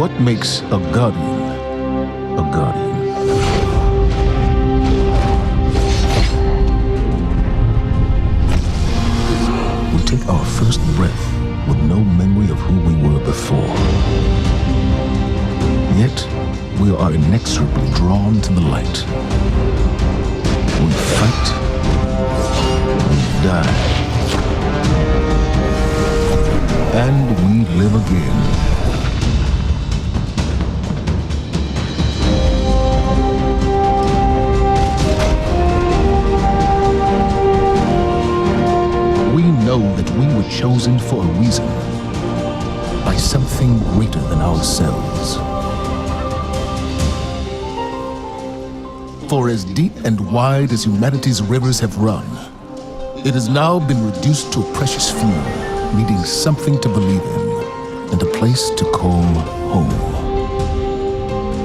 What makes a guardian a guardian? We take our first breath with no memory of who we were before. Yet, we are inexorably drawn to the light. We fight, we die, and we live again. We know that we were chosen for a reason, by something greater than ourselves. For as deep and wide as humanity's rivers have run, it has now been reduced to a precious few, needing something to believe in and a place to call home.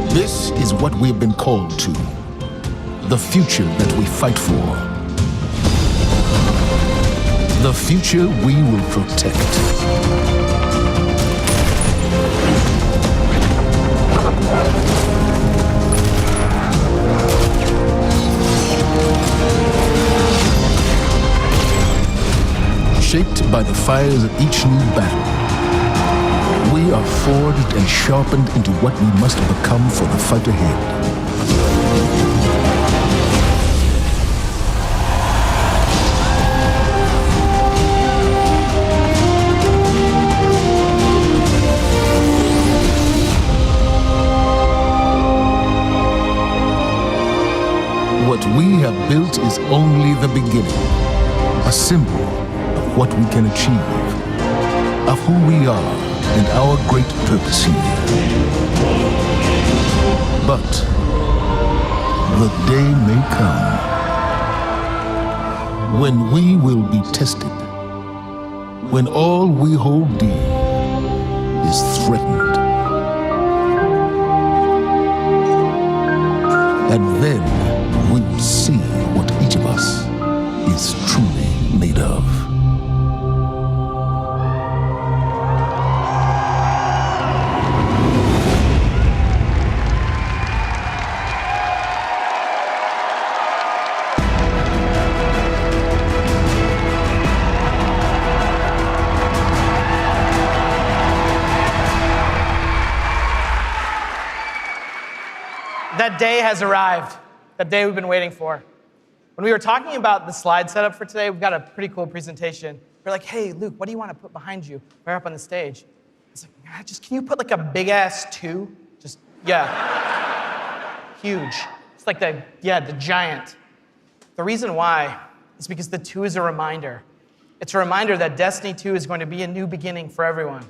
This is what we have been called to, the future that we fight for. The future we will protect. Shaped by the fires of each new battle, we are forged and sharpened into what we must become for the fight ahead. What we have built is only the beginning, a symbol of what we can achieve, of who we are and our great purpose here. But the day may come when we will be tested, when all we hold dear is threatened. And then we will see what each of us is truly made of. That day has arrived, that day we've been waiting for. When we were talking about the slide setup for today, we've got a pretty cool presentation. We're like, hey, Luke, what do you want to put behind you right up on the stage? It's like, can you put like a big ass 2? Just, yeah. Huge. It's like the giant. The reason why is because the 2 is a reminder. It's a reminder that Destiny 2 is going to be a new beginning for everyone.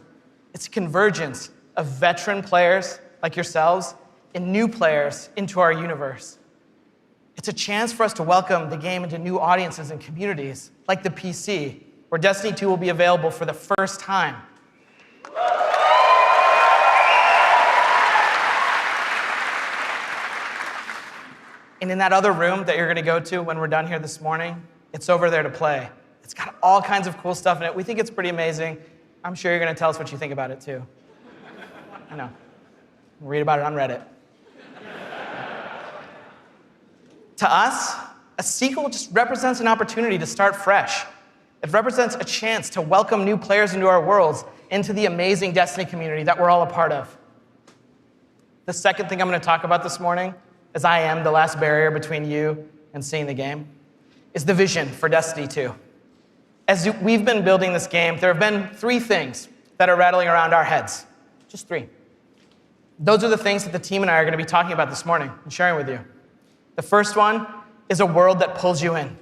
It's a convergence of veteran players like yourselves and new players into our universe. It's a chance for us to welcome the game into new audiences and communities, like the PC, where Destiny 2 will be available for the first time. And in that other room that you're gonna go to when we're done here this morning, it's over there to play. It's got all kinds of cool stuff in it. We think it's pretty amazing. I'm sure you're gonna tell us what you think about it too. I know. Read about it on Reddit. To us, a sequel just represents an opportunity to start fresh. It represents a chance to welcome new players into our worlds, into the amazing Destiny community that we're all a part of. The second thing I'm going to talk about this morning, as I am the last barrier between you and seeing the game, is the vision for Destiny 2. As we've been building this game, there have been 3 things that are rattling around our heads. Just 3. Those are the things that the team and I are going to be talking about this morning and sharing with you. The first one is a world that pulls you in.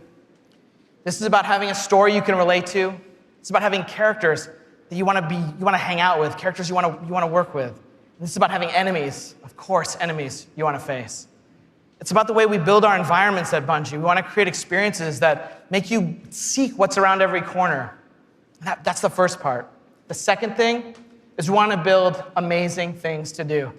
This is about having a story you can relate to. It's about having characters that you want to hang out with, characters you want to work with. And this is about having enemies, of course, enemies you want to face. It's about the way we build our environments at Bungie. We want to create experiences that make you seek what's around every corner. That's the first part. The second thing is we want to build amazing things to do.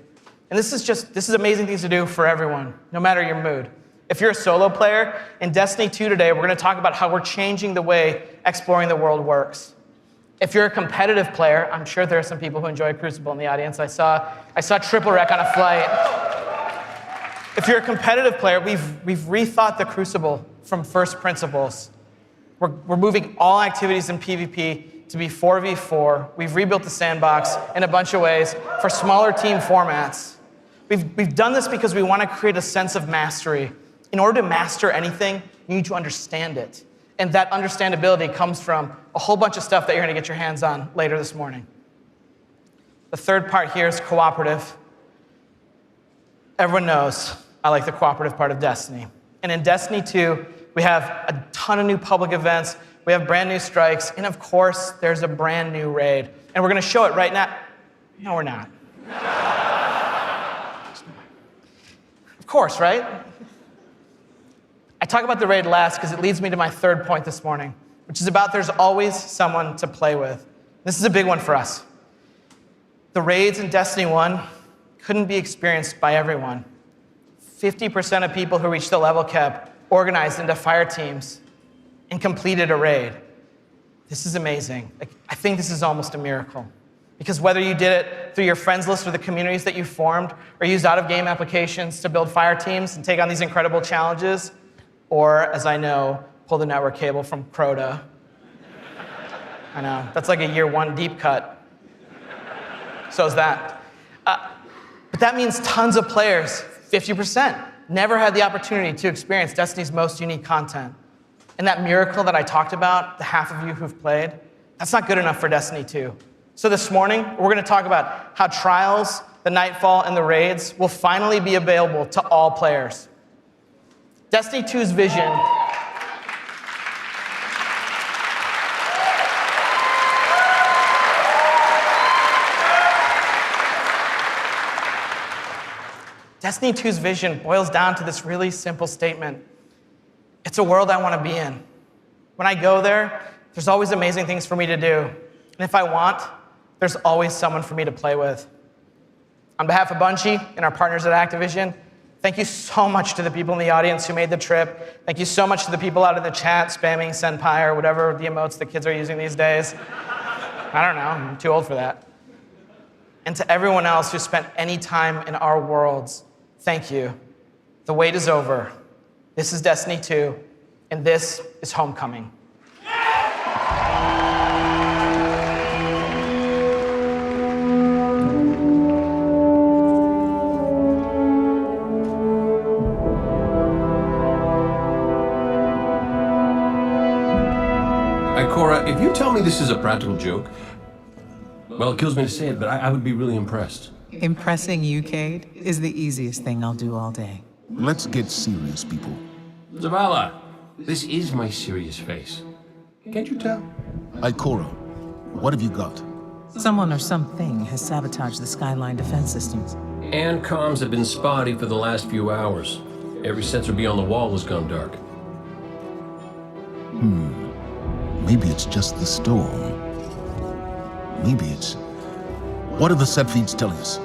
And this is amazing things to do for everyone, no matter your mood. If you're a solo player, in Destiny 2 today, we're going to talk about how we're changing the way exploring the world works. If you're a competitive player, I'm sure there are some people who enjoy Crucible in the audience. I saw Triple Wreck on a flight. If you're a competitive player, we've rethought the Crucible from first principles. We're moving all activities in PvP to be 4v4. We've rebuilt the sandbox in a bunch of ways for smaller team formats. We've done this because we want to create a sense of mastery. In order to master anything, you need to understand it. And that understandability comes from a whole bunch of stuff that you're going to get your hands on later this morning. The third part here is cooperative. Everyone knows I like the cooperative part of Destiny. And in Destiny 2, we have a ton of new public events, we have brand new strikes, and of course, there's a brand new raid. And we're going to show it right now. No, we're not. Of course, right? I talk about the raid last because it leads me to my third point this morning, which is about there's always someone to play with. This is a big one for us. The raids in Destiny 1 couldn't be experienced by everyone. 50% of people who reached the level cap organized into fire teams and completed a raid. This is amazing. I think this is almost a miracle. Because whether you did it through your friends list or the communities that you formed, or used out-of-game applications to build fire teams and take on these incredible challenges, or, as I know, pull the network cable from Crota. I know, that's like a year one deep cut. So is that. But that means tons of players, 50%, never had the opportunity to experience Destiny's most unique content. And that miracle that I talked about, the half of you who've played, that's not good enough for Destiny 2. So this morning, we're going to talk about how Trials, the Nightfall, and the raids will finally be available to all players. Destiny 2's vision Destiny 2's vision boils down to this really simple statement. It's a world I want to be in. When I go there, there's always amazing things for me to do. And if I want, there's always someone for me to play with. On behalf of Bungie and our partners at Activision, thank you so much to the people in the audience who made the trip. Thank you so much to the people out in the chat spamming Senpai or whatever the emotes the kids are using these days. I don't know, I'm too old for that. And to everyone else who spent any time in our worlds, thank you. The wait is over. This is Destiny 2, and this is Homecoming. Ikora, if you tell me this is a practical joke, well, it kills me to say it, but I would be really impressed. Impressing you, Cade, is the easiest thing I'll do all day. Let's get serious, people. Zavala, this is my serious face. Can't you tell? Ikora, what have you got? Someone or something has sabotaged the Skyline defense systems. And comms have been spotty for the last few hours. Every sensor beyond the wall has gone dark. Maybe it's just the storm. Maybe it's... What are the set feeds telling us?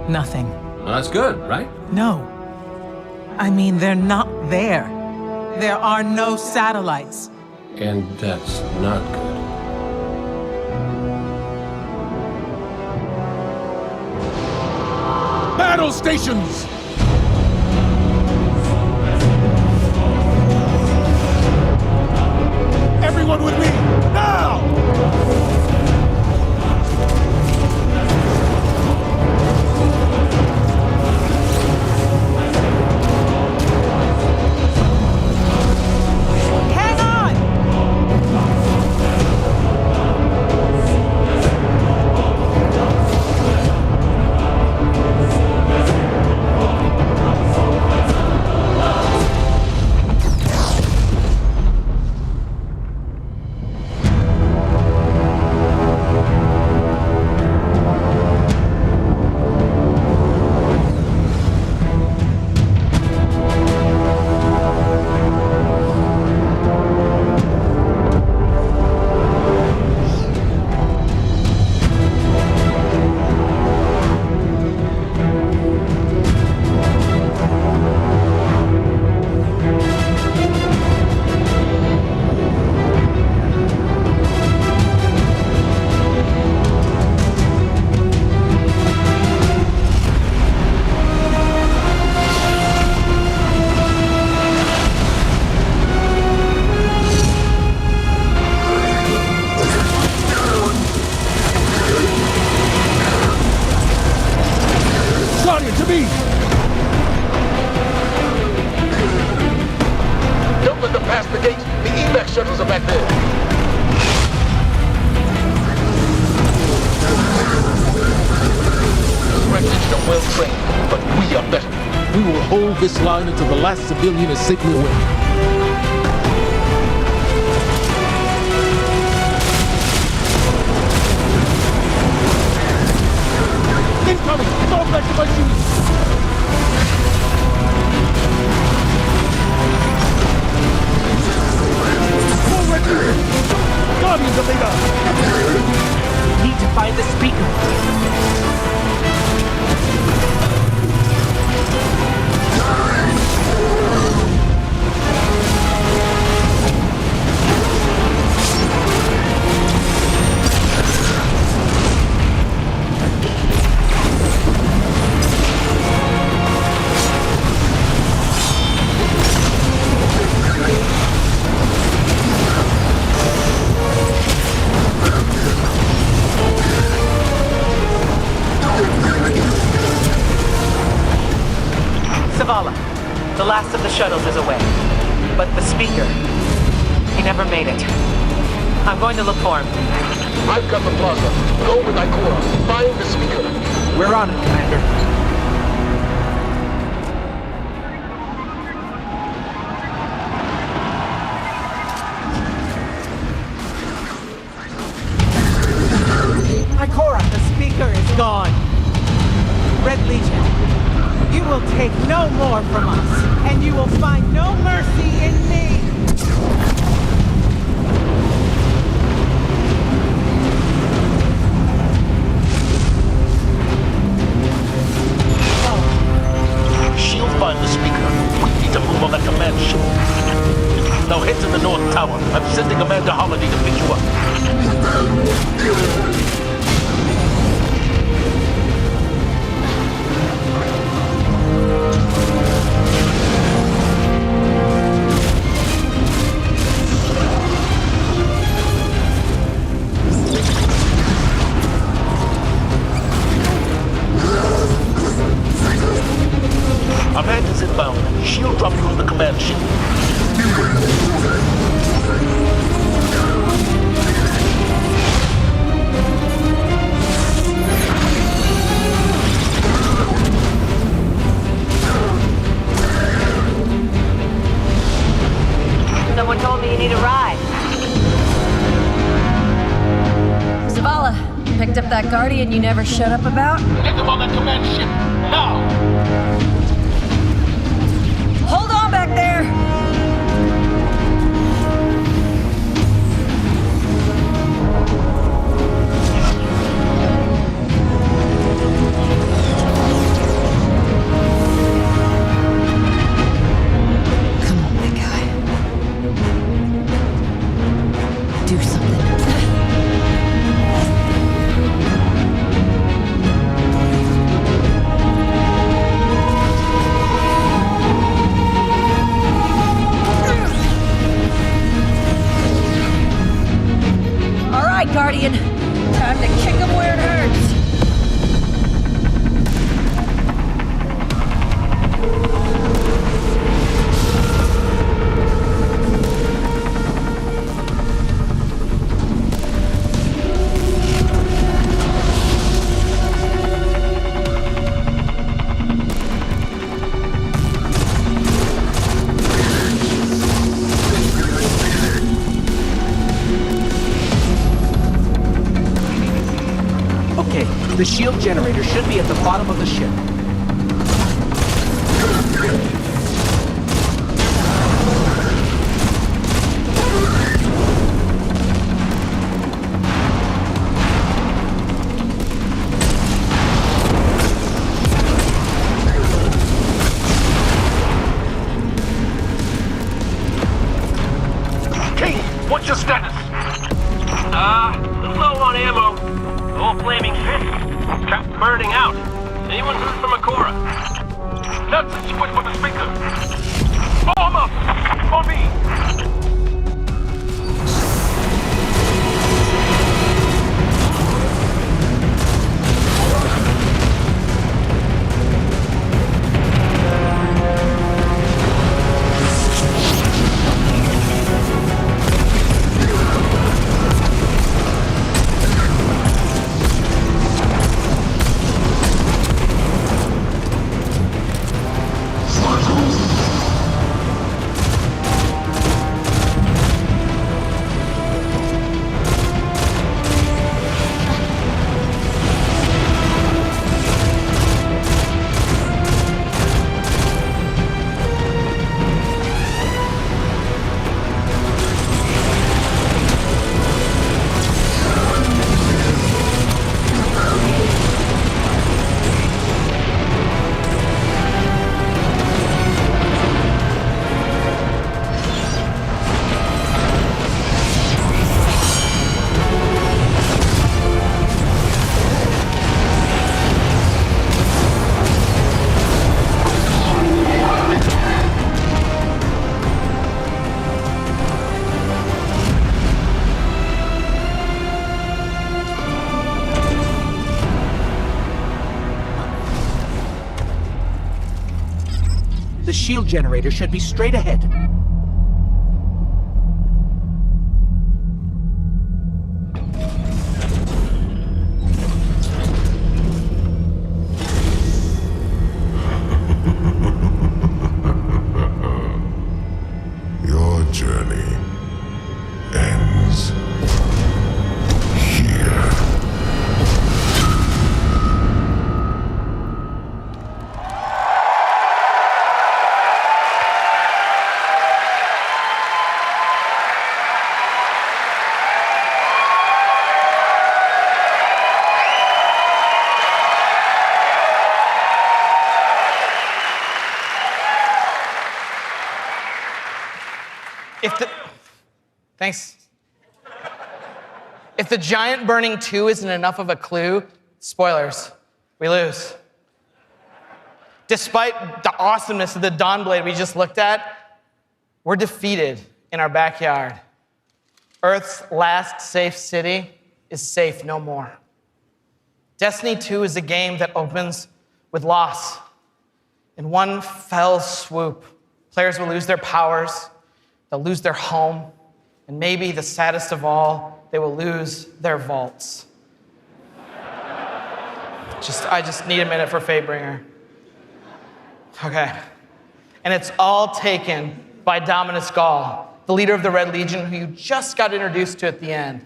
Nothing. Well, that's good, right? No. I mean, they're not there. There are no satellites. And that's not good. Battle stations! Everyone with me, now! Hang on! shuttles are back there. Red Legion are well trained, but we are better. We will hold this line until the last civilian is safely away. Incoming! Fall back to my shooting! Guardians of Vega! Need to find the speaker. Zavala, the last of the shuttles is away. But the speaker, he never made it. I'm going to look for him. I've got the plaza. Go with Ikora. Find the speaker. We're on it, Commander. Ikora, the speaker is gone. Red Legion, you will take no more from us, and you will find no mercy in me. Shield find the speaker. We need to move on that command ship. Now head to the North Tower. I'm sending Commander Holiday to pick you up. Amanda's inbound. She'll drop you on the command ship. Someone told me you need a ride. Zavala, picked up that Guardian you never showed up about? Get them on that command ship. Now! Hold on back there! Come on, big guy. Do something. Guardian, time to kick him where it hurts. The shield generator should be at the bottom of the ship. King, what's your status? Low on ammo. All flaming fish. Trapped burning out. Anyone heard from Ikora? That's a switch for the speaker. Form up! For me! generator should be straight ahead. Your journey ends here. Thanks. If the giant burning 2 isn't enough of a clue, spoilers, we lose. Despite the awesomeness of the Dawnblade we just looked at, we're defeated in our backyard. Earth's last safe city is safe no more. Destiny 2 is a game that opens with loss. In one fell swoop, players will lose their powers, they'll lose their home, and maybe the saddest of all, they will lose their vaults. I just need a minute for Fatebringer. Okay. And it's all taken by Dominus Gall, the leader of the Red Legion, who you just got introduced to at the end.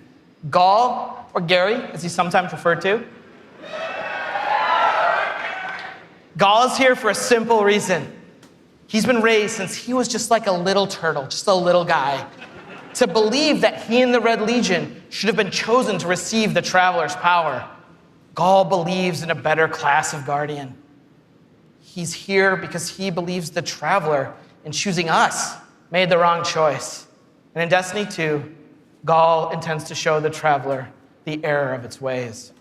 Gall, or Gary, as he's sometimes referred to. Gall is here for a simple reason. He's been raised since he was just like a little turtle, just a little guy, to believe that he and the Red Legion should have been chosen to receive the Traveler's power. Gall believes in a better class of Guardian. He's here because he believes the Traveler, in choosing us, made the wrong choice. And in Destiny 2, Gall intends to show the Traveler the error of its ways.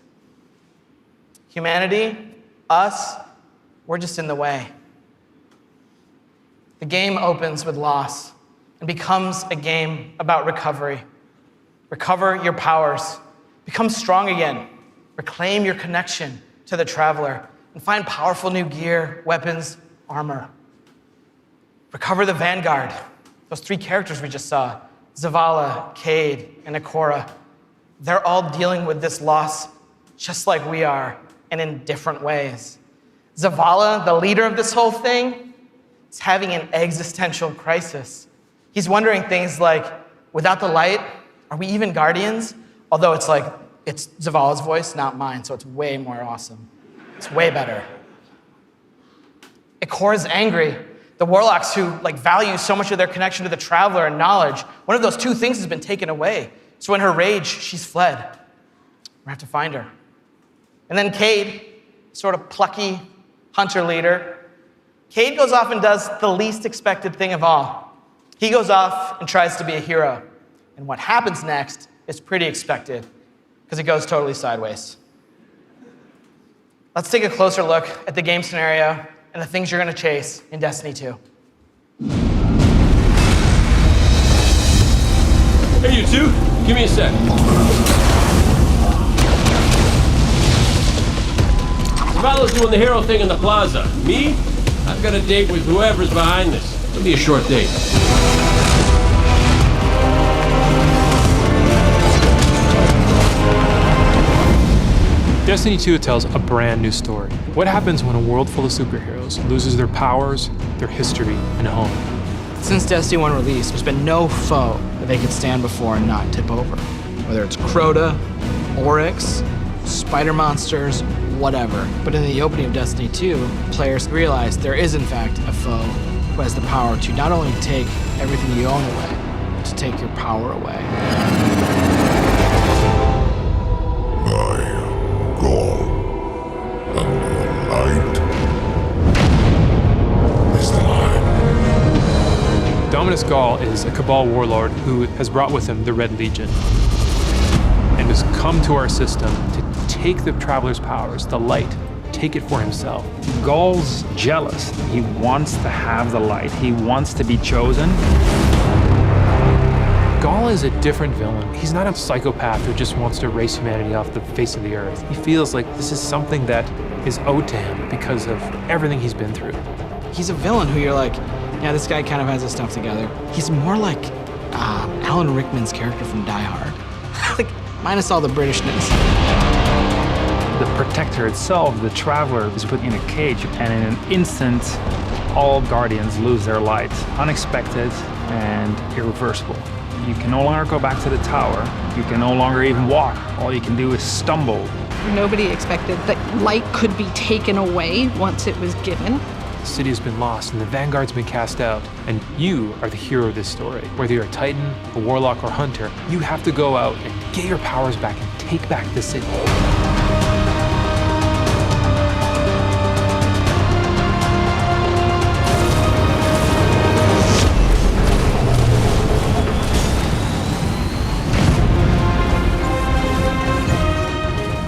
Humanity, us, we're just in the way. The game opens with loss and becomes a game about recovery. Recover your powers, become strong again, reclaim your connection to the Traveler, and find powerful new gear, weapons, armor. Recover the Vanguard, those 3 characters we just saw, Zavala, Cayde, and Ikora. They're all dealing with this loss just like we are, and in different ways. Zavala, the leader of this whole thing, is having an existential crisis. He's wondering things like, without the light, are we even Guardians? Although it's Zavala's voice, not mine, so it's way more awesome. It's way better. Ikora's angry. The Warlocks who value so much of their connection to the Traveler and knowledge, one of those 2 things has been taken away. So in her rage, she's fled. We have to find her. And then Cayde, sort of plucky hunter leader. Cayde goes off and does the least expected thing of all. He goes off and tries to be a hero. And what happens next is pretty expected, because it goes totally sideways. Let's take a closer look at the game scenario and the things you're going to chase in Destiny 2. Hey, you two, give me a sec. Zavala's doing the hero thing in the plaza. Me? I've got a date with whoever's behind this. It'll be a short date. Destiny 2 tells a brand new story. What happens when a world full of superheroes loses their powers, their history, and home? Since Destiny 1 release, there's been no foe that they could stand before and not tip over. Whether it's Crota, Oryx, spider monsters, whatever. But in the opening of Destiny 2, players realize there is in fact a foe who has the power to not only take everything you own away, but to take your power away. I am Gall, and the light is mine. Dominus Gall is a Cabal warlord who has brought with him the Red Legion and has come to our system to take the Traveler's powers, the light, take it for himself. Gall's jealous. He wants to have the light. He wants to be chosen. Gall is a different villain. He's not a psychopath who just wants to erase humanity off the face of the earth. He feels like this is something that is owed to him because of everything he's been through. He's a villain who you're like, Yeah, this guy kind of has his stuff together. He's more like Alan Rickman's character from Die Hard. Like, minus all the Britishness. The Protector itself, the Traveler, is put in a cage, and in an instant, all Guardians lose their light. Unexpected and irreversible. You can no longer go back to the tower. You can no longer even walk. All you can do is stumble. Nobody expected that light could be taken away once it was given. The city has been lost and the Vanguard's been cast out. And you are the hero of this story. Whether you're a Titan, a Warlock, or Hunter, you have to go out and get your powers back and take back the city.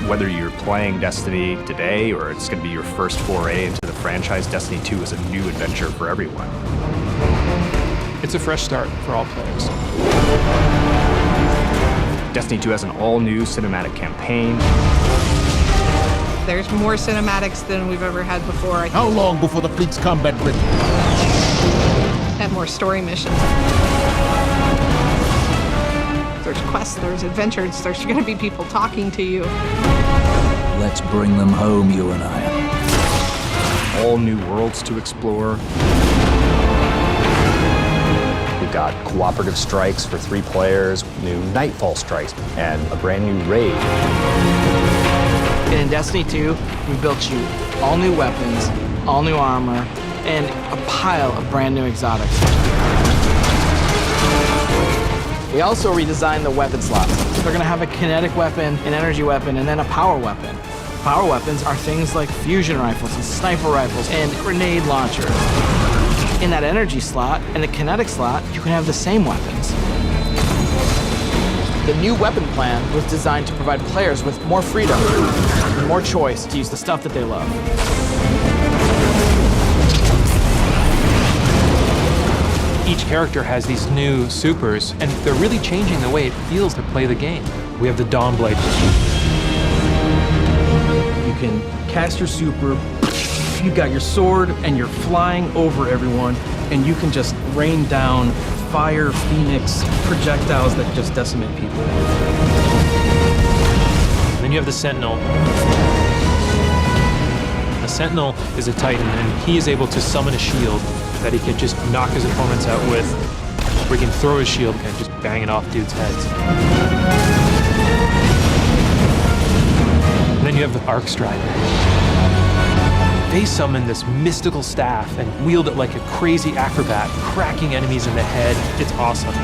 Whether you're playing Destiny today or it's going to be your first foray into the franchise, Destiny 2 is a new adventure for everyone. It's a fresh start for all players. Destiny 2 has an all-new cinematic campaign. There's more cinematics than we've ever had before. How long before the fleet's combat ready? And more story missions. There's quests, there's adventures, there's gonna be people talking to you. Let's bring them home, you and I. All new worlds to explore. We've got cooperative strikes for 3 players, new Nightfall strikes, and a brand new raid. And in Destiny 2, we built you all new weapons, all new armor, and a pile of brand new exotics. We also redesigned the weapon slots. They're gonna have a kinetic weapon, an energy weapon, and then a power weapon. Power weapons are things like fusion rifles and sniper rifles and grenade launchers. In that energy slot and the kinetic slot, you can have the same weapons. The new weapon plan was designed to provide players with more freedom and more choice to use the stuff that they love. Each character has these new supers, and they're really changing the way it feels to play the game. We have the Dawnblade. You can cast your super, you got your sword, and you're flying over everyone, and you can just rain down fire, phoenix, projectiles that just decimate people. And then you have the Sentinel. A Sentinel is a Titan, and he is able to summon a shield that he can just knock his opponents out with, or he can throw his shield and just bang it off dudes' heads. And then you have the Arcstrider. They summon this mystical staff and wield it like a crazy acrobat, cracking enemies in the head. It's awesome.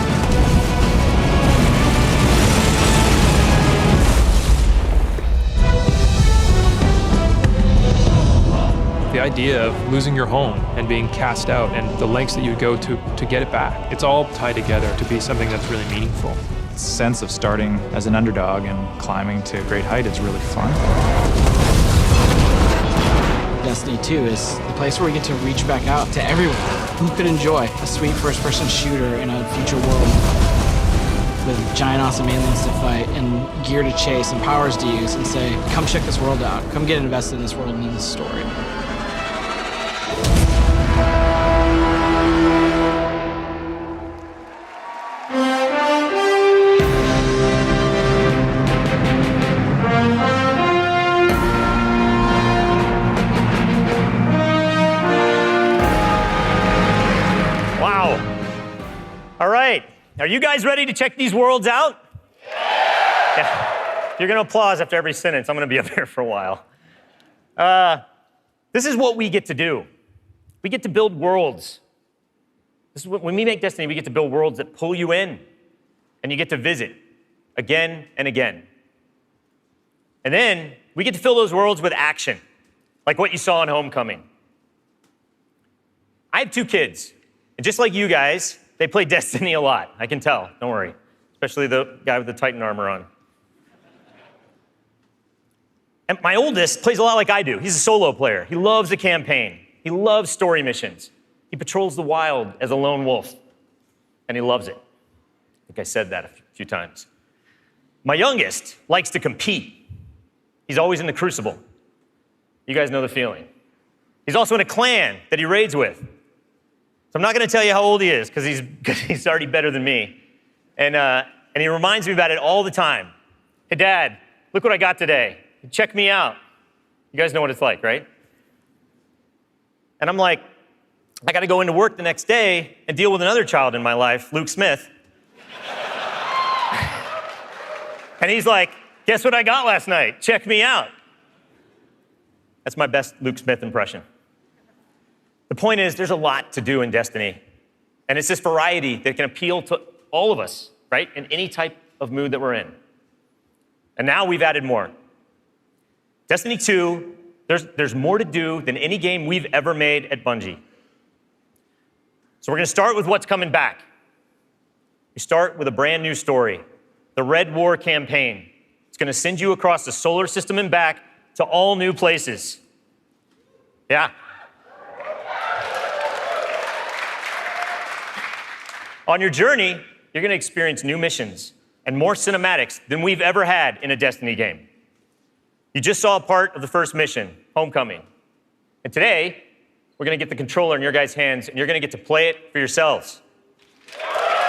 The idea of losing your home and being cast out and the lengths that you would go to get it back, it's all tied together to be something that's really meaningful. The sense of starting as an underdog and climbing to a great height is really fun. Destiny 2 is the place where we get to reach back out to everyone who could enjoy a sweet first-person shooter in a future world with giant awesome aliens to fight and gear to chase and powers to use and say, come check this world out, come get invested in this world and in this story. All right, are you guys ready to check these worlds out? Yeah. You're gonna applause after every sentence. I'm gonna be up here for a while. This is what we get to do. We get to build worlds. This is when we make Destiny, we get to build worlds that pull you in, and you get to visit again and again. And then we get to fill those worlds with action, like what you saw in Homecoming. I have 2 kids, and just like you guys, they play Destiny a lot. I can tell, don't worry. Especially the guy with the Titan armor on. And my oldest plays a lot like I do. He's a solo player. He loves the campaign. He loves story missions. He patrols the wild as a lone wolf, and he loves it. I think I said that a few times. My youngest likes to compete. He's always in the Crucible. You guys know the feeling. He's also in a clan that he raids with. I'm not going to tell you how old he is, because he's already better than me. And he reminds me about it all the time. Hey, Dad, look what I got today. Check me out. You guys know what it's like, right? And I'm like, I got to go into work the next day and deal with another child in my life, Luke Smith. And he's like, guess what I got last night? Check me out. That's my best Luke Smith impression. The point is, there's a lot to do in Destiny. And it's this variety that can appeal to all of us, right? In any type of mood that we're in. And now we've added more. Destiny 2, there's more to do than any game we've ever made at Bungie. So we're going to start with what's coming back. We start with a brand new story, the Red War campaign. It's going to send you across the solar system and back to all new places. Yeah. On your journey, you're going to experience new missions and more cinematics than we've ever had in a Destiny game. You just saw a part of the first mission, Homecoming. And today, we're going to get the controller in your guys' hands, and you're going to get to play it for yourselves.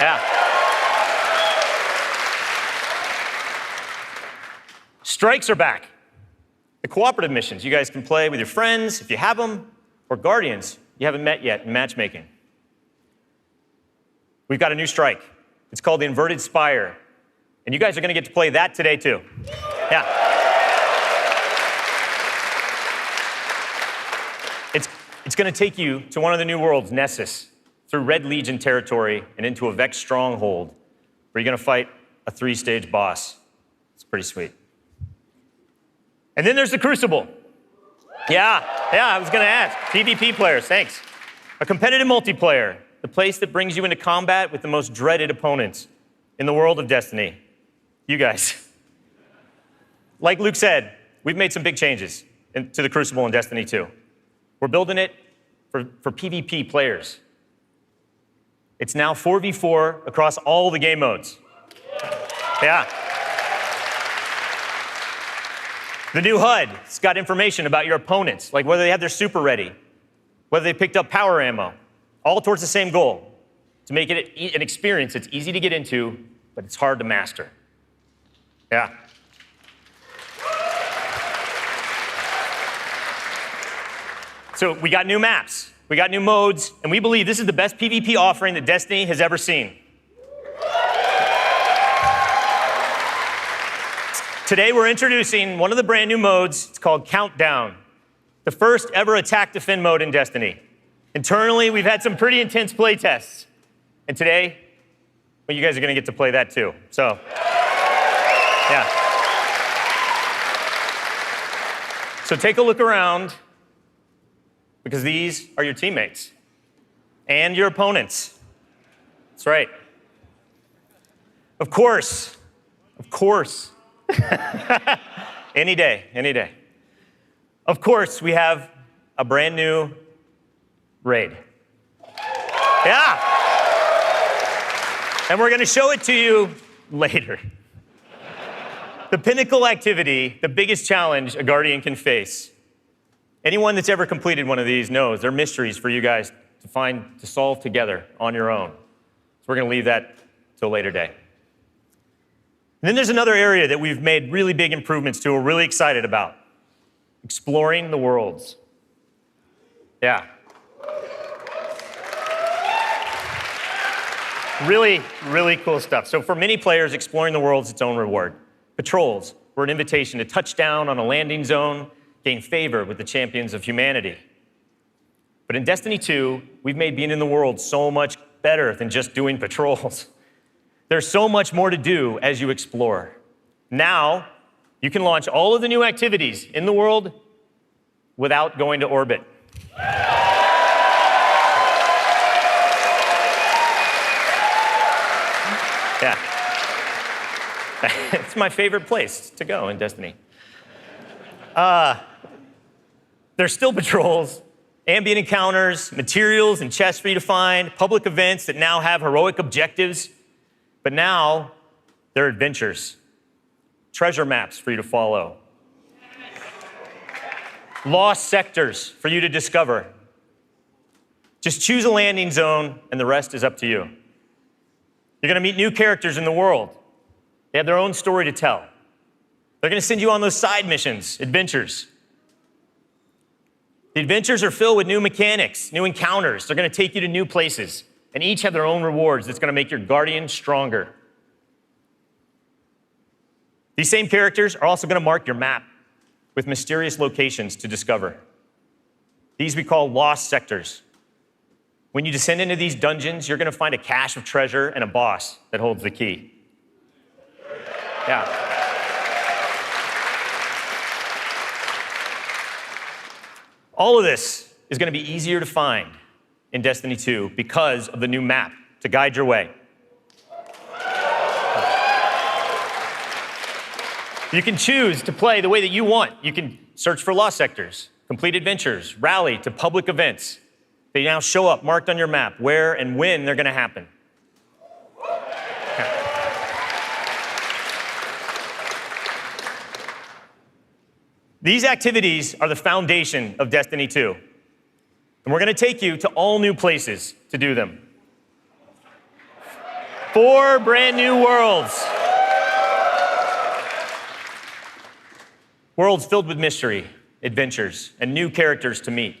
Yeah. Strikes are back. The cooperative missions you guys can play with your friends, if you have them, or Guardians you haven't met yet in matchmaking. We've got a new strike. It's called the Inverted Spire. And you guys are going to get to play that today, too. Yeah. It's going to take you to one of the new worlds, Nessus, through Red Legion territory and into a Vex stronghold, where you're going to fight a 3-stage boss. It's pretty sweet. And then there's the Crucible. Yeah, I was going to ask. PvP players, thanks. A competitive multiplayer, the place that brings you into combat with the most dreaded opponents in the world of Destiny. You guys. Like Luke said, we've made some big changes to the Crucible in Destiny 2. We're building it for PvP players. It's now 4v4 across all the game modes. Yeah. The new HUD's got information about your opponents, like whether they have their super ready, whether they picked up power ammo, all towards the same goal, to make it an experience that's easy to get into, but it's hard to master. Yeah. So we got new maps, we got new modes, and we believe this is the best PvP offering that Destiny has ever seen. Today we're introducing one of the brand new modes. It's called Countdown, the first ever attack defend mode in Destiny. Internally, we've had some pretty intense play tests. And today, well, you guys are going to get to play that too. So, yeah. So take a look around, because these are your teammates and your opponents. That's right. Of course. Any day. Of course, we have a brand new raid. Yeah. And we're going to show it to you later. The pinnacle activity, the biggest challenge a Guardian can face. Anyone that's ever completed one of these knows they're mysteries for you guys to solve together on your own. So we're going to leave that till a later day. And then there's another area that we've made really big improvements to, we're really excited about. Exploring the worlds. Yeah. Really, really cool stuff. So for many players, exploring the world is its own reward. Patrols were an invitation to touch down on a landing zone, gain favor with the champions of humanity. But in Destiny 2, we've made being in the world so much better than just doing patrols. There's so much more to do as you explore. Now, you can launch all of the new activities in the world without going to orbit. Yeah. It's my favorite place to go in Destiny. There's still patrols, ambient encounters, materials and chests for you to find, public events that now have heroic objectives, but now they're adventures, treasure maps for you to follow, lost sectors for you to discover, Just choose a landing zone, and the rest is up to you. You're going to meet new characters in the world. They have their own story to tell. They're going to send you on those side missions, adventures. The adventures are filled with new mechanics, new encounters. They're going to take you to new places, and each have their own rewards that's going to make your Guardian stronger. These same characters are also going to mark your map with mysterious locations to discover. These we call lost sectors. When you descend into these dungeons, you're going to find a cache of treasure and a boss that holds the key. Yeah. All of this is going to be easier to find in Destiny 2 because of the new map to guide your way. You can choose to play the way that you want. You can search for lost sectors, complete adventures, rally to public events. They now show up marked on your map where and when they're going to happen. These activities are the foundation of Destiny 2. And we're going to take you to all new places to do them. 4 brand new worlds. Worlds filled with mystery, adventures, and new characters to meet.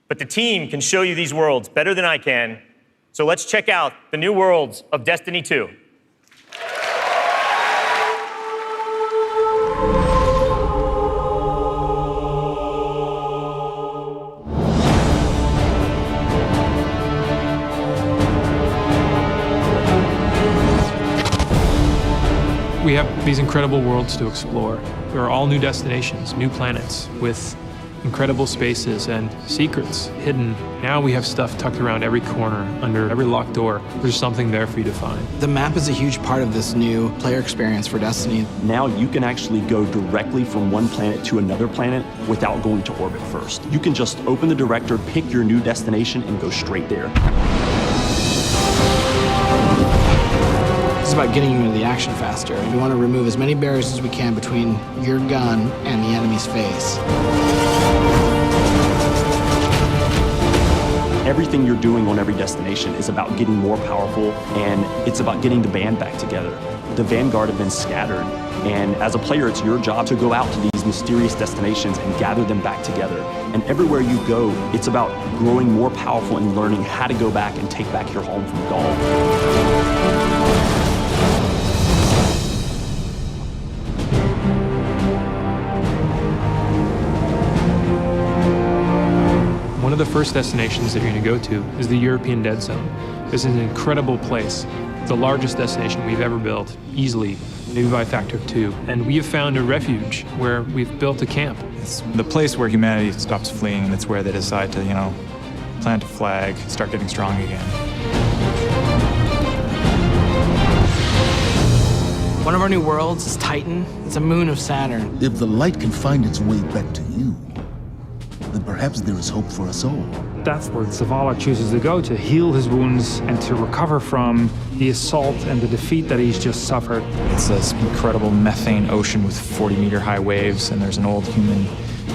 But the team can show you these worlds better than I can, so let's check out the new worlds of Destiny 2. We have these incredible worlds to explore. There are all new destinations, new planets with incredible spaces and secrets hidden. Now we have stuff tucked around every corner, under every locked door. There's something there for you to find. The map is a huge part of this new player experience for Destiny. Now you can actually go directly from one planet to another planet without going to orbit first. You can just open the director, pick your new destination, and go straight there. It's about getting you into the action faster. We want to remove as many barriers as we can between your gun and the enemy's face. Everything you're doing on every destination is about getting more powerful, and it's about getting the band back together. The Vanguard have been scattered, and as a player, it's your job to go out to these mysterious destinations and gather them back together. And everywhere you go, it's about growing more powerful and learning how to go back and take back your home from Gaul. One of the first destinations that you're going to go to is the European Dead Zone. This is an incredible place, the largest destination we've ever built, easily, maybe by a factor of 2. And we have found a refuge where we've built a camp. It's the place where humanity stops fleeing, and it's where they decide to, plant a flag, start getting strong again. One of our new worlds is Titan. It's a moon of Saturn. If the light can find its way back to you, then perhaps there is hope for us all. That's where Zavala chooses to go, to heal his wounds and to recover from the assault and the defeat that he's just suffered. It's this incredible methane ocean with 40-meter high waves, and there's an old human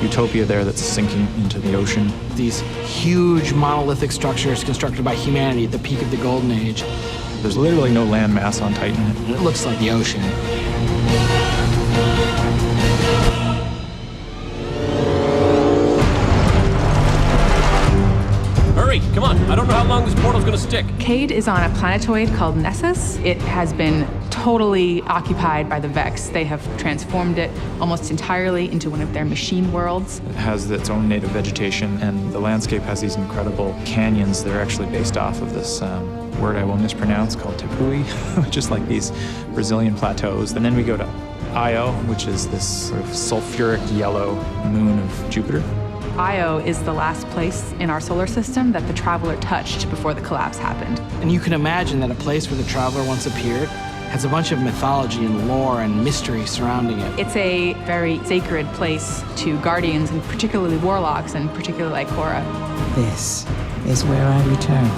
utopia there that's sinking into the ocean. These huge monolithic structures constructed by humanity at the peak of the Golden Age. There's literally no land mass on Titan. It looks like the ocean. Hurry, come on. I don't know how long this portal's gonna stick. Cayde is on a planetoid called Nessus. It has been totally occupied by the Vex. They have transformed it almost entirely into one of their machine worlds. It has its own native vegetation, and the landscape has these incredible canyons that are actually based off of this word I will mispronounce called Tepui, which is like these Brazilian plateaus. And then we go to Io, which is this sort of sulfuric yellow moon of Jupiter. Io is the last place in our solar system that the Traveler touched before the collapse happened. And you can imagine that a place where the Traveler once appeared has a bunch of mythology and lore and mystery surrounding it. It's a very sacred place to Guardians, and particularly Warlocks, and particularly Ikora. This is where I return.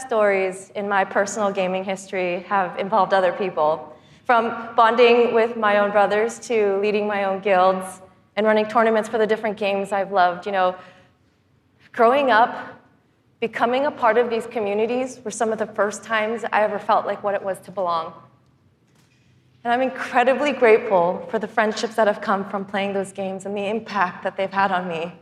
stories in my personal gaming history have involved other people. From bonding with my own brothers to leading my own guilds and running tournaments for the different games I've loved. You know, growing up, becoming a part of these communities were some of the first times I ever felt like what it was to belong. And I'm incredibly grateful for the friendships that have come from playing those games and the impact that they've had on me.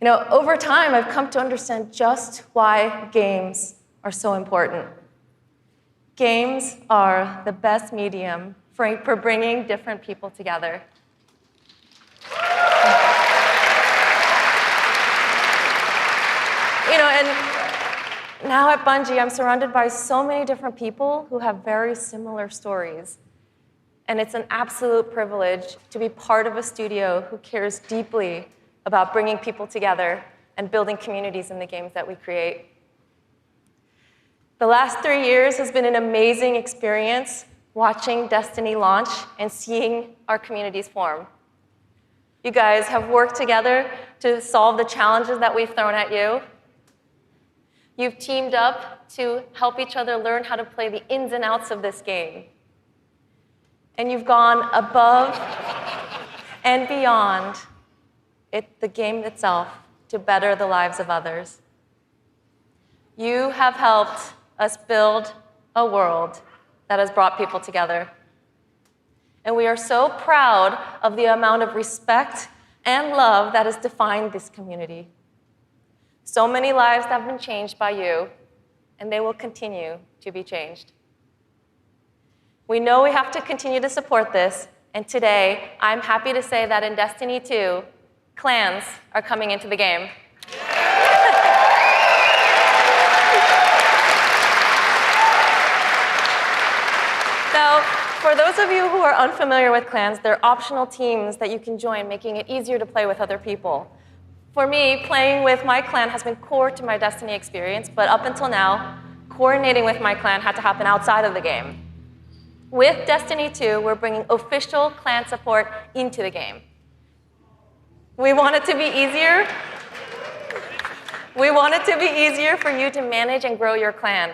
You know, over time, I've come to understand just why games are so important. Games are the best medium for bringing different people together. You know, and now at Bungie, I'm surrounded by so many different people who have very similar stories. And it's an absolute privilege to be part of a studio who cares deeply about bringing people together and building communities in the games that we create. The last 3 years has been an amazing experience watching Destiny launch and seeing our communities form. You guys have worked together to solve the challenges that we've thrown at you. You've teamed up to help each other learn how to play the ins and outs of this game. And you've gone above and beyond the game itself to better the lives of others. You have helped us build a world that has brought people together. And we are so proud of the amount of respect and love that has defined this community. So many lives have been changed by you, and they will continue to be changed. We know we have to continue to support this, and today, I'm happy to say that in Destiny 2, clans are coming into the game. Now, for those of you who are unfamiliar with clans, they're optional teams that you can join, making it easier to play with other people. For me, playing with my clan has been core to my Destiny experience, but up until now, coordinating with my clan had to happen outside of the game. With Destiny 2, we're bringing official clan support into the game. We want it to be easier. We want it to be easier for you to manage and grow your clan.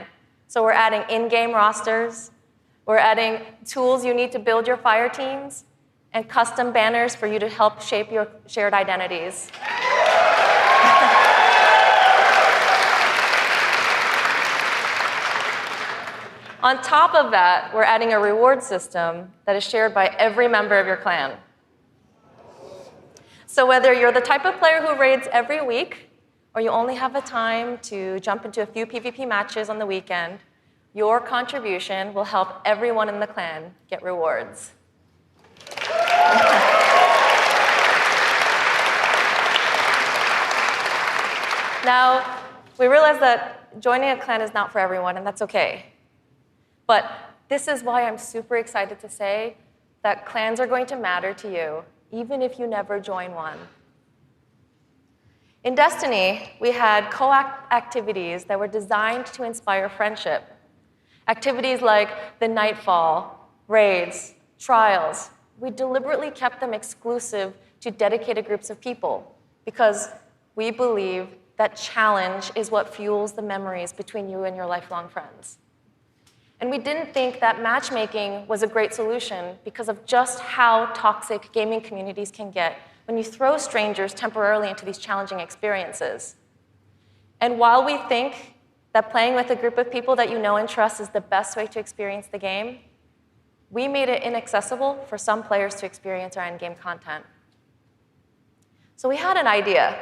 So we're adding in-game rosters. We're adding tools you need to build your fire teams and custom banners for you to help shape your shared identities. On top of that, we're adding a reward system that is shared by every member of your clan. So whether you're the type of player who raids every week, or you only have the time to jump into a few PvP matches on the weekend, your contribution will help everyone in the clan get rewards. Now, we realize that joining a clan is not for everyone, and that's okay. But this is why I'm super excited to say that clans are going to matter to you, even if you never join one. In Destiny, we had co-op activities that were designed to inspire friendship. Activities like the Nightfall, raids, trials. We deliberately kept them exclusive to dedicated groups of people because we believe that challenge is what fuels the memories between you and your lifelong friends. And we didn't think that matchmaking was a great solution because of just how toxic gaming communities can get when you throw strangers temporarily into these challenging experiences. And while we think that playing with a group of people that you know and trust is the best way to experience the game, we made it inaccessible for some players to experience our in-game content. So we had an idea.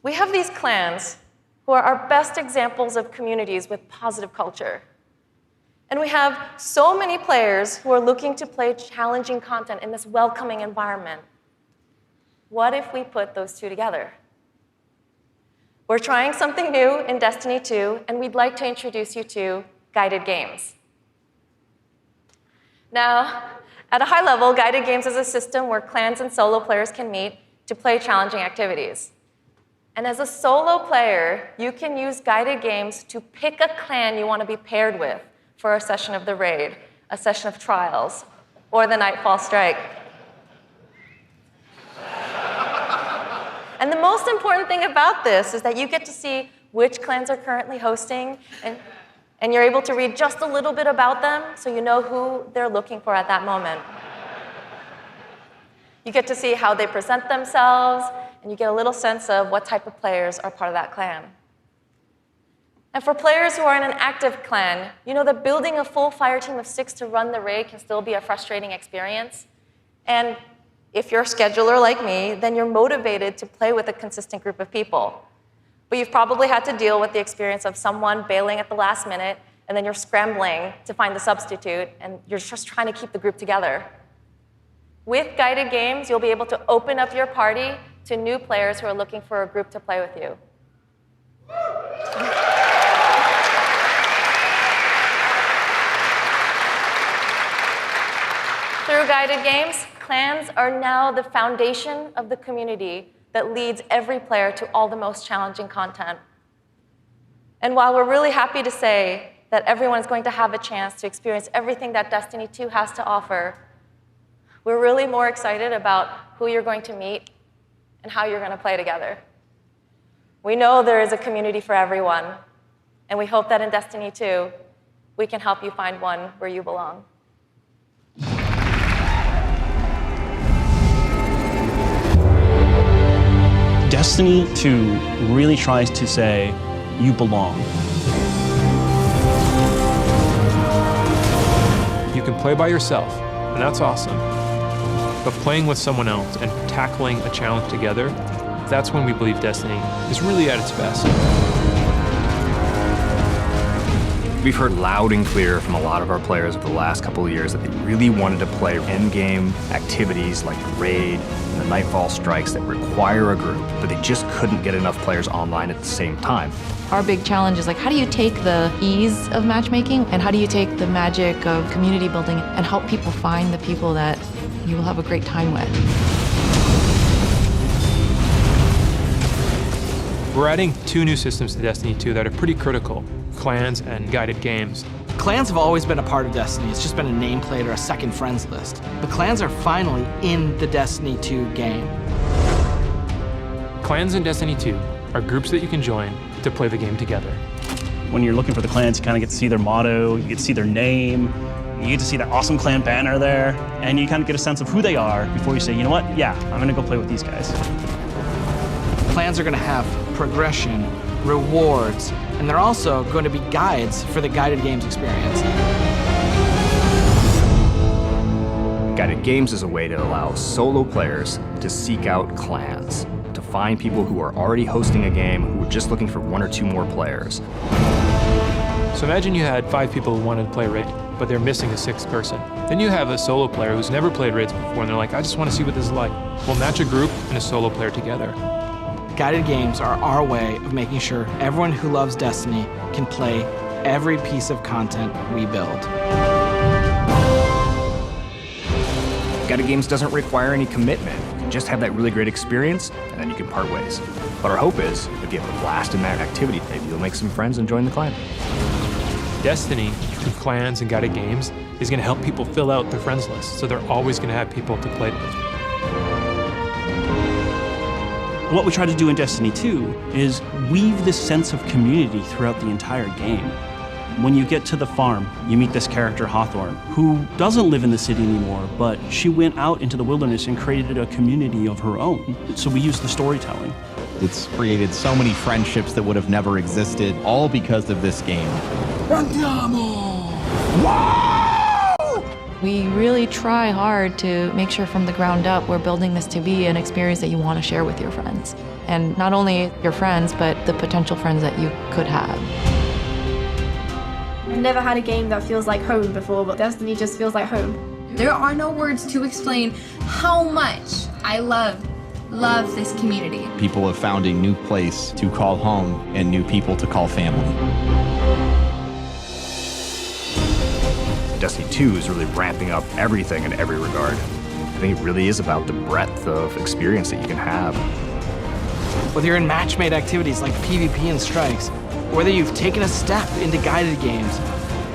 We have these clans who are our best examples of communities with positive culture. And we have so many players who are looking to play challenging content in this welcoming environment. What if we put those two together? We're trying something new in Destiny 2, and we'd like to introduce you to guided games. Now, at a high level, guided games is a system where clans and solo players can meet to play challenging activities. And as a solo player, you can use guided games to pick a clan you want to be paired with for a session of the raid, a session of trials, or the Nightfall Strike. And the most important thing about this is that you get to see which clans are currently hosting, and you're able to read just a little bit about them so you know who they're looking for at that moment. You get to see how they present themselves, and you get a little sense of what type of players are part of that clan. And for players who are in an active clan, you know that building a full fire team of 6 to run the raid can still be a frustrating experience. And if you're a scheduler like me, then you're motivated to play with a consistent group of people. But you've probably had to deal with the experience of someone bailing at the last minute, and then you're scrambling to find the substitute, and you're just trying to keep the group together. With guided games, you'll be able to open up your party to new players who are looking for a group to play with you. Through guided games, clans are now the foundation of the community that leads every player to all the most challenging content. And while we're really happy to say that everyone is going to have a chance to experience everything that Destiny 2 has to offer, we're really more excited about who you're going to meet and how you're going to play together. We know there is a community for everyone, and we hope that in Destiny 2, we can help you find one where you belong. Destiny 2 really tries to say, you belong. You can play by yourself, and that's awesome. But playing with someone else and tackling a challenge together, that's when we believe Destiny is really at its best. We've heard loud and clear from a lot of our players over the last couple of years that they really wanted to play endgame activities like the raid and the Nightfall strikes that require a group, but they just couldn't get enough players online at the same time. Our big challenge is like, how do you take the ease of matchmaking and how do you take the magic of community building and help people find the people that you will have a great time with? We're adding 2 new systems to Destiny 2 that are pretty critical: clans and guided games. Clans have always been a part of Destiny. It's just been a nameplate or a second friends list. But clans are finally in the Destiny 2 game. Clans in Destiny 2 are groups that you can join to play the game together. When you're looking for the clans, you kind of get to see their motto, you get to see their name, you get to see that awesome clan banner there, and you kind of get a sense of who they are before you say, you know what, yeah, I'm gonna go play with these guys. Clans are gonna have progression, rewards, and they're also going to be guides for the guided games experience. Guided games is a way to allow solo players to seek out clans, to find people who are already hosting a game who are just looking for 1 or 2 more players. So imagine you had 5 people who wanted to play Raid, but they're missing a 6th person. Then you have a solo player who's never played Raids before, and they're like, I just want to see what this is like. We'll match a group and a solo player together. Guided games are our way of making sure everyone who loves Destiny can play every piece of content we build. Guided games doesn't require any commitment. You can just have that really great experience, and then you can part ways. But our hope is, if you have a blast in that activity, maybe you'll make some friends and join the clan. Destiny, through clans and guided games, is going to help people fill out their friends list, so they're always going to have people to play with. What we try to do in Destiny 2 is weave this sense of community throughout the entire game. When you get to the farm, you meet this character, Hawthorne, who doesn't live in the city anymore, but she went out into the wilderness and created a community of her own. So we use the storytelling. It's created so many friendships that would have never existed, all because of this game. We really try hard to make sure from the ground up we're building this to be an experience that you want to share with your friends. And not only your friends, but the potential friends that you could have. I've never had a game that feels like home before, but Destiny just feels like home. There are no words to explain how much I love this community. People have found a new place to call home and new people to call family. Destiny 2 is really ramping up everything in every regard. I think it really is about the breadth of experience that you can have. Whether you're in match-made activities like PvP and strikes, or whether you've taken a step into guided games,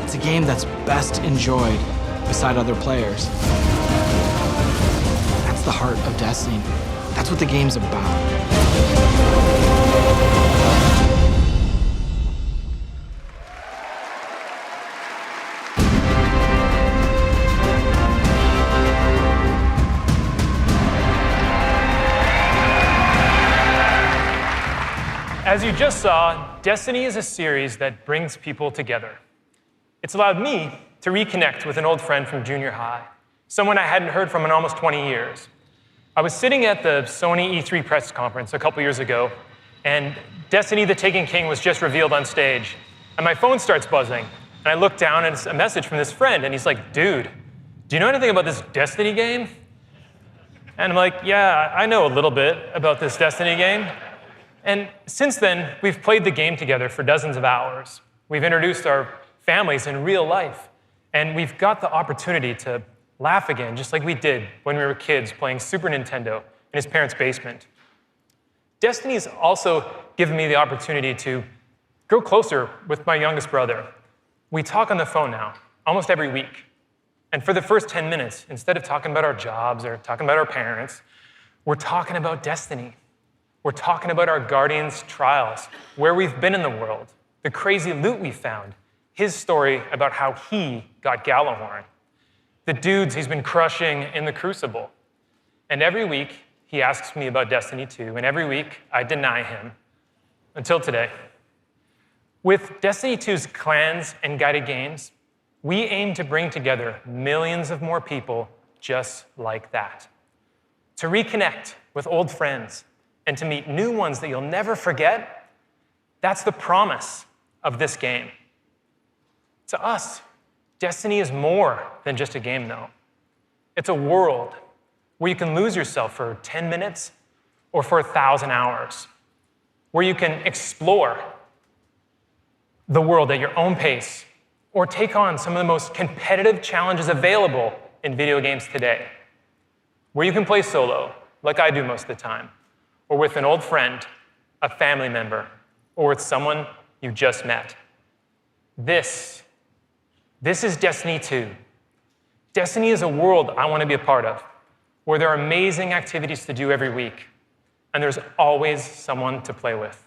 it's a game that's best enjoyed beside other players. That's the heart of Destiny. That's what the game's about. As you just saw, Destiny is a series that brings people together. It's allowed me to reconnect with an old friend from junior high, someone I hadn't heard from in almost 20 years. I was sitting at the Sony E3 press conference a couple years ago, and Destiny the Taken King was just revealed on stage. And my phone starts buzzing, and I look down, and it's a message from this friend, and he's like, dude, do you know anything about this Destiny game? And I'm like, yeah, I know a little bit about this Destiny game. And since then, we've played the game together for dozens of hours. We've introduced our families in real life, and we've got the opportunity to laugh again, just like we did when we were kids playing Super Nintendo in his parents' basement. Destiny's also given me the opportunity to grow closer with my youngest brother. We talk on the phone now, almost every week. And for the first 10 minutes, instead of talking about our jobs or talking about our parents, we're talking about Destiny. We're talking about our Guardians' trials, where we've been in the world, the crazy loot we found, his story about how he got Gjallarhorn, the dudes he's been crushing in the Crucible. And every week, he asks me about Destiny 2, and every week, I deny him, until today. With Destiny 2's clans and guided games, we aim to bring together millions of more people just like that. To reconnect with old friends and to meet new ones that you'll never forget, that's the promise of this game. To us, Destiny is more than just a game, though. It's a world where you can lose yourself for 10 minutes or for 1,000 hours, where you can explore the world at your own pace or take on some of the most competitive challenges available in video games today, where you can play solo, like I do most of the time, or with an old friend, a family member, or with someone you just met. This is Destiny 2. Destiny is a world I want to be a part of, where there are amazing activities to do every week, and there's always someone to play with.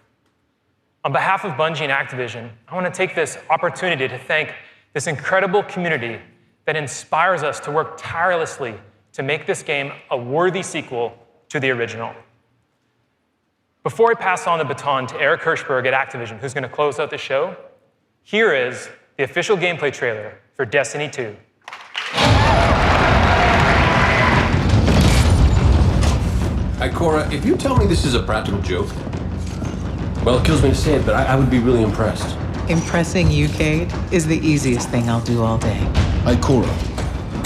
On behalf of Bungie and Activision, I want to take this opportunity to thank this incredible community that inspires us to work tirelessly to make this game a worthy sequel to the original. Before I pass on the baton to Eric Hirschberg at Activision, who's going to close out the show, here is the official gameplay trailer for Destiny 2. Ikora, if you tell me this is a practical joke, well, it kills me to say it, but I would be really impressed. Impressing you, Cade, is the easiest thing I'll do all day. Ikora,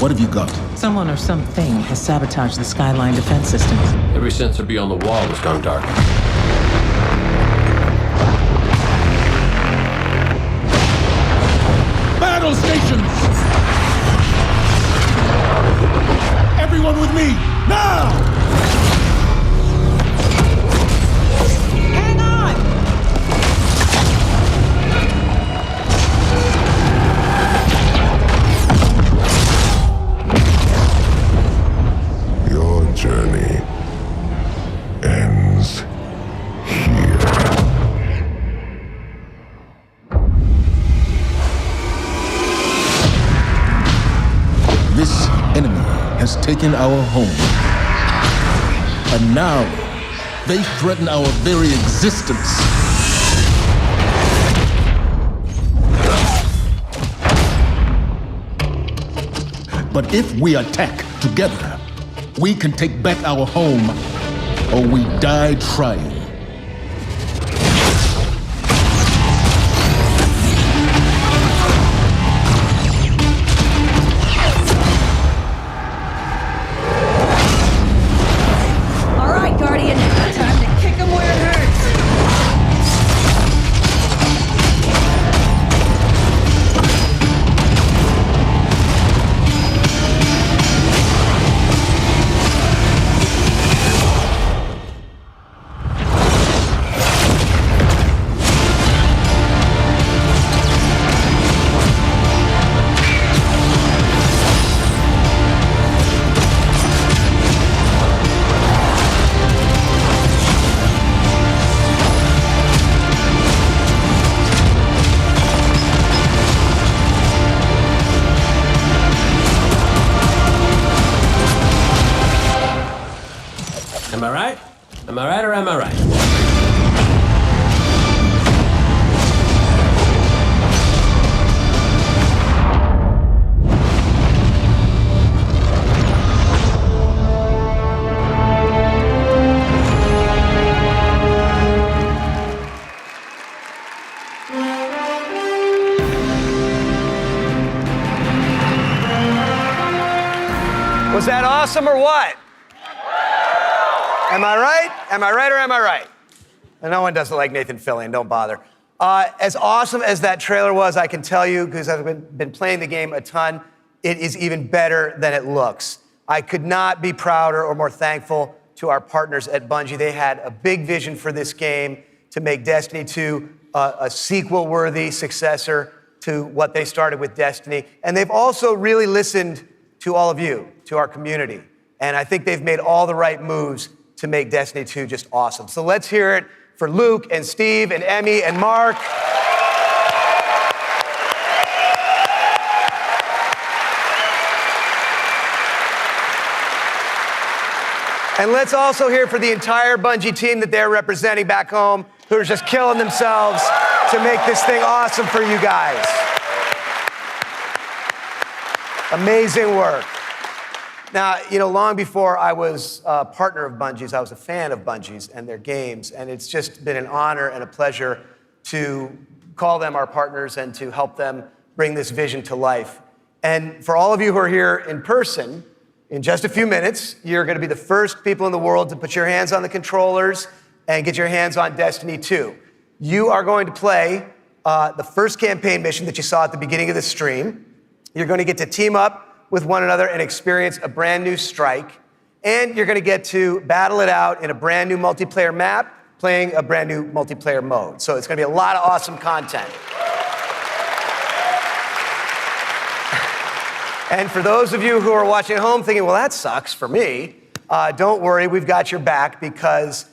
what have you got? Someone or something has sabotaged the Skyline defense systems. Every sensor beyond the wall has gone dark. Battle stations! Everyone with me, now! Journey ends here. This enemy has taken our home. And now, they threaten our very existence. But if we attack together, we can take back our home, or we die trying. All right, Guardian, time to kick him where it hurts. Am I right? Am I right or am I right? Was that awesome or what? Am I right? Am I right or am I right? And no one doesn't like Nathan Fillion, don't bother. As awesome as that trailer was, I can tell you, because I've been playing the game a ton, it is even better than it looks. I could not be prouder or more thankful to our partners at Bungie. They had a big vision for this game to make Destiny 2 a sequel-worthy successor to what they started with Destiny. And they've also really listened to all of you, to our community. And I think they've made all the right moves to make Destiny 2 just awesome. So let's hear it for Luke and Steve and Emmy and Mark. And let's also hear for the entire Bungie team that they're representing back home, who are just killing themselves to make this thing awesome for you guys. Amazing work. Now, long before I was a partner of Bungie's, I was a fan of Bungie's and their games, and it's just been an honor and a pleasure to call them our partners and to help them bring this vision to life. And for all of you who are here in person, in just a few minutes, you're going to be the first people in the world to put your hands on the controllers and get your hands on Destiny 2. You are going to play the first campaign mission that you saw at the beginning of the stream. You're going to get to team up with one another and experience a brand new strike. And you're going to get to battle it out in a brand new multiplayer map, playing a brand new multiplayer mode. So it's going to be a lot of awesome content. And for those of you who are watching at home thinking, well, that sucks for me, don't worry, we've got your back, because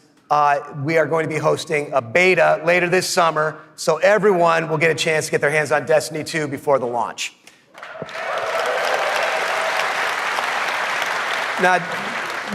we are going to be hosting a beta later this summer, so everyone will get a chance to get their hands on Destiny 2 before the launch. Now,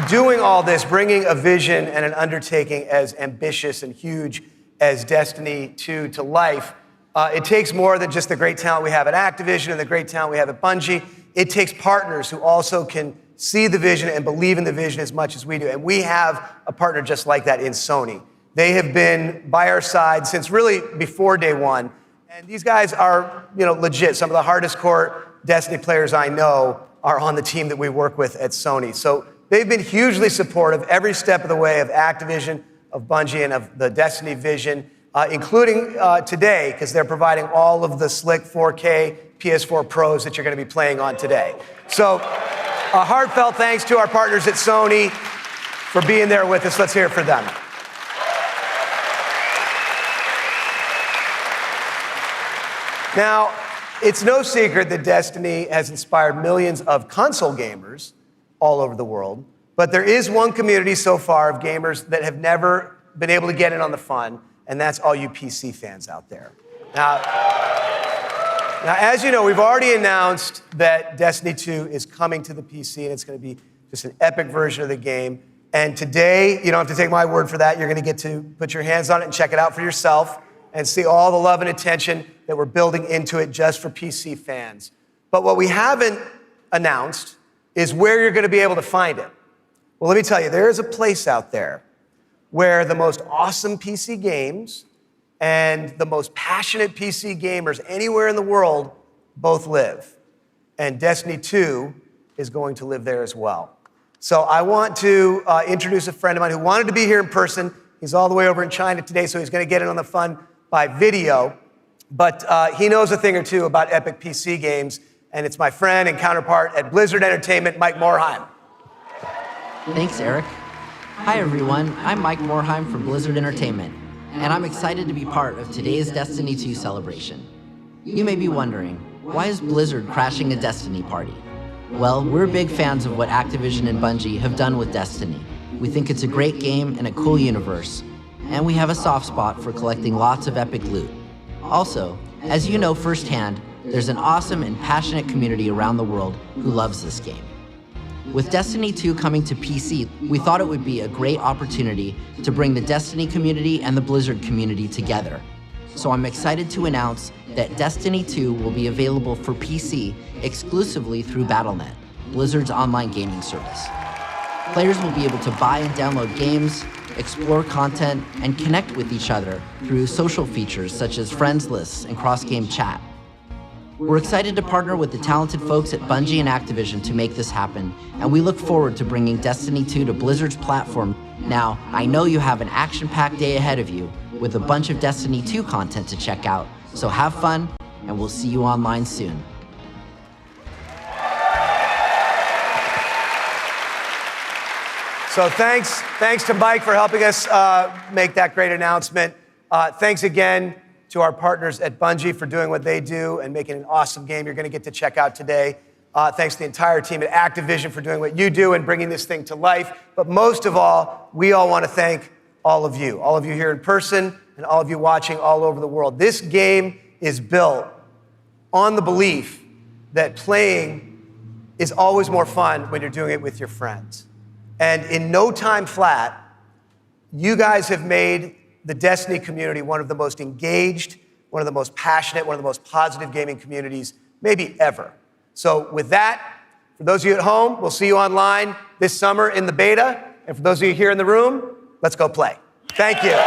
doing all this, bringing a vision and an undertaking as ambitious and huge as Destiny 2 to life, it takes more than just the great talent we have at Activision and the great talent we have at Bungie. It takes partners who also can see the vision and believe in the vision as much as we do. And we have a partner just like that in Sony. They have been by our side since really before day one. And these guys are, legit. Some of the hardest core Destiny players I know are on the team that we work with at Sony. So they've been hugely supportive every step of the way of Activision, of Bungie, and of the Destiny vision, including today, because they're providing all of the slick 4K PS4 Pros that you're going to be playing on today. So a heartfelt thanks to our partners at Sony for being there with us. Let's hear it for them. Now, it's no secret that Destiny has inspired millions of console gamers all over the world, but there is one community so far of gamers that have never been able to get in on the fun, and that's all you PC fans out there. Now, as you know, we've already announced that Destiny 2 is coming to the PC, and it's going to be just an epic version of the game. And today, you don't have to take my word for that. You're going to get to put your hands on it and check it out for yourself and see all the love and attention that we're building into it just for PC fans. But what we haven't announced is where you're going to be able to find it. Well, let me tell you, there is a place out there where the most awesome PC games and the most passionate PC gamers anywhere in the world both live. And Destiny 2 is going to live there as well. So I want to introduce a friend of mine who wanted to be here in person. He's all the way over in China today, so he's going to get in on the fun by video. But he knows a thing or two about epic PC games, and it's my friend and counterpart at Blizzard Entertainment, Mike Morhaime. Thanks, Eric. Hi, everyone. I'm Mike Morhaime from Blizzard Entertainment, and I'm excited to be part of today's Destiny 2 celebration. You may be wondering, why is Blizzard crashing a Destiny party? Well, we're big fans of what Activision and Bungie have done with Destiny. We think it's a great game and a cool universe, and we have a soft spot for collecting lots of epic loot. Also, as you know firsthand, there's an awesome and passionate community around the world who loves this game. With Destiny 2 coming to PC, we thought it would be a great opportunity to bring the Destiny community and the Blizzard community together. So I'm excited to announce that Destiny 2 will be available for PC exclusively through Battle.net, Blizzard's online gaming service. Players will be able to buy and download games, explore content, and connect with each other through social features such as friends lists and cross-game chat. We're excited to partner with the talented folks at Bungie and Activision to make this happen, and we look forward to bringing Destiny 2 to Blizzard's platform. Now, I know you have an action-packed day ahead of you with a bunch of Destiny 2 content to check out, so have fun, and we'll see you online soon. So thanks to Mike for helping us make that great announcement. Thanks again to our partners at Bungie for doing what they do and making an awesome game you're going to get to check out today. Thanks to the entire team at Activision for doing what you do and bringing this thing to life. But most of all, we all want to thank all of you here in person and all of you watching all over the world. This game is built on the belief that playing is always more fun when you're doing it with your friends. And in no time flat, you guys have made the Destiny community one of the most engaged, one of the most passionate, one of the most positive gaming communities maybe ever. So with that, for those of you at home, we'll see you online this summer in the beta. And for those of you here in the room, let's go play. Thank you.